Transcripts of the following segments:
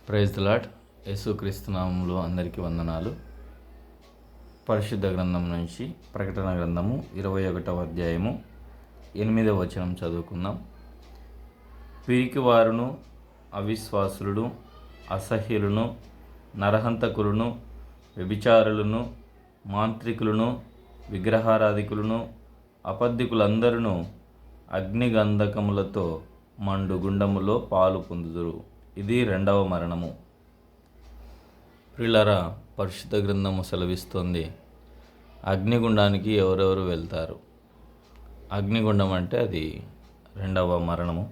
Praise the lord. యేసుక్రీస్తు నామములో అందరికీ వందనాలు. పరిశుద్ధ గ్రంథం నుంచి ప్రకటన గ్రంథము 21వ అధ్యాయము 8వ వచనం చదువుకుందాం. పిరికివారును, అవిశ్వాసులను, అసహ్యులను, నరహంతకులను, వ్యభిచారులను, మాంత్రికులను, విగ్రహారాధికులను, అబద్ధికులందరూ అగ్నిగంధకములతో మండు గుండములో పాలు పొందుదురు. ఇది రెండవ మరణము. ప్రియులారా, పరిశుద్ధ గ్రంథము సెలవిస్తోంది, అగ్నిగుండానికి ఎవరెవరు వెళ్తారు. అగ్నిగుండం అంటే అది రెండవ మరణము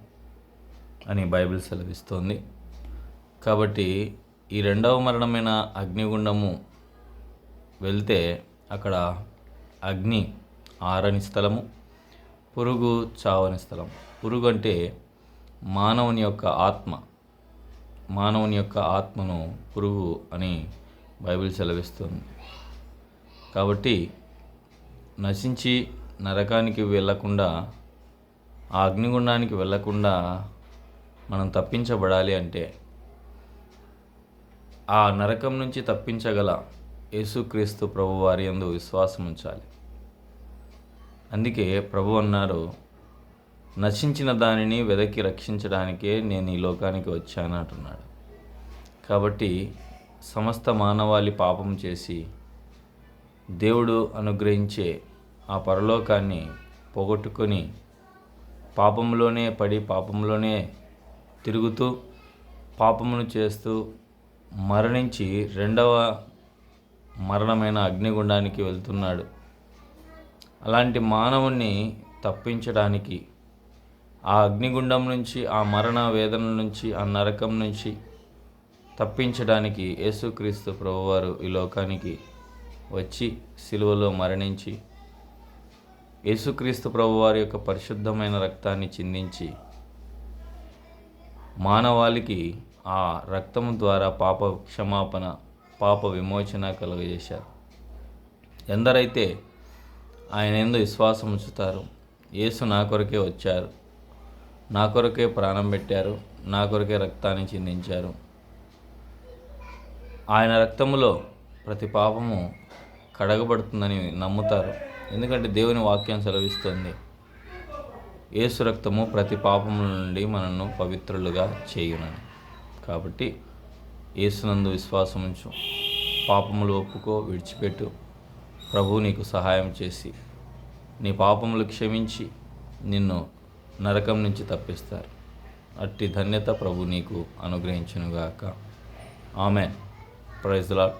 అని బైబిల్ సెలవిస్తోంది. కాబట్టి ఈ రెండవ మరణమైన అగ్నిగుండము వెళ్తే అక్కడ అగ్ని ఆరని స్థలము, పురుగు చావని స్థలం. పురుగు అంటే మానవుని యొక్క ఆత్మను పురుగు అని బైబిల్ సెలవిస్తుంది. కాబట్టి నశించి నరకానికి వెళ్ళకుండా, ఆ అగ్నిగుండానికి వెళ్ళకుండా మనం తప్పించబడాలి అంటే ఆ నరకం నుంచి తప్పించగల యేసుక్రీస్తు ప్రభు వారి యందు విశ్వాసం ఉంచాలి. అందుకే ప్రభు అన్నారు, నశించిన దానిని వెదకి రక్షించడానికే నేను ఈ లోకానికి వచ్చాను అంటున్నాడు. కాబట్టి సమస్త మానవాళి పాపం చేసి దేవుడు అనుగ్రహించే ఆ పరలోకాన్ని పోగొట్టుకొని పాపంలోనే పడి, పాపంలోనే తిరుగుతూ, పాపమును చేస్తూ మరణించి రెండవ మరణమైన అగ్నిగుండానికి వెళ్తున్నాడు. అలాంటి మానవుణ్ణి తప్పించడానికి, ఆ అగ్నిగుండం నుంచి, ఆ మరణ వేదన నుంచి, ఆ నరకం నుంచి తప్పించడానికి యేసుక్రీస్తు ప్రభువారు ఈ లోకానికి వచ్చి సిలువలో మరణించి, యేసుక్రీస్తు ప్రభువారి యొక్క పరిశుద్ధమైన రక్తాన్ని చిందించి మానవాళికి ఆ రక్తము ద్వారా పాప క్షమాపణ, పాప విమోచన కలుగజేశారు. ఎందరైతే ఆయన యందు విశ్వాసం ఉంచుతారు, యేసు నా కొరకే వచ్చారు, నా కొరకే ప్రాణం పెట్టారు, నా కొరకే రక్తాన్ని చిందించారు, ఆయన రక్తములో ప్రతి పాపము కడగబడుతుందని నమ్ముతారు. ఎందుకంటే దేవుని వాక్యం సెలవిస్తుంది, యేసు రక్తము ప్రతి పాపము నుండి మనను పవిత్రులుగా చేయునని. కాబట్టి యేసునందు విశ్వాసం ఉంచు, పాపములు ఒప్పుకో, విడిచిపెట్టు. ప్రభు నీకు సహాయం చేసి నీ పాపములు క్షమించి నిన్ను నరకం నుంచి తప్పిస్తారు. అట్టి ధన్యత ప్రభు నీకు అనుగ్రహించునుగాక. ఆమేన్. Praise the lord.